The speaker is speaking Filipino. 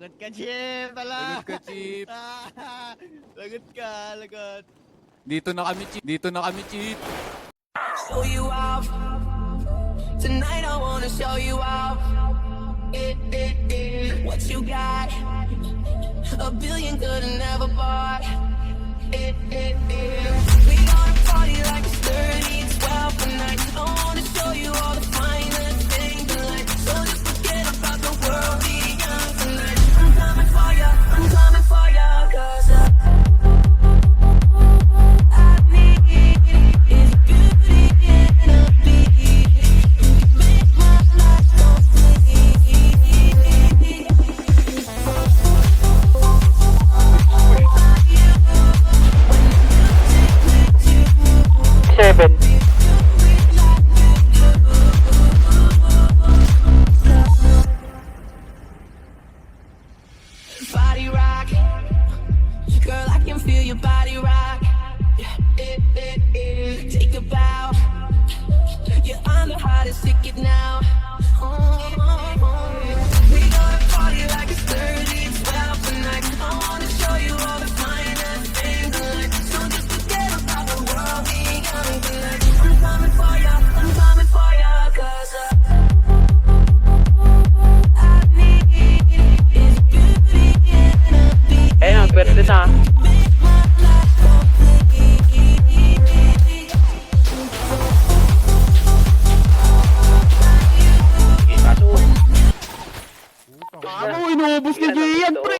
Lagot ka, Chip! Pala! Lagot ka, Chip. Lagot ka, lagot. Dito na kami, Chip. Dito na kami, Chip. Show you off. Tonight I wanna show you off. What you got? A billion could've never bought.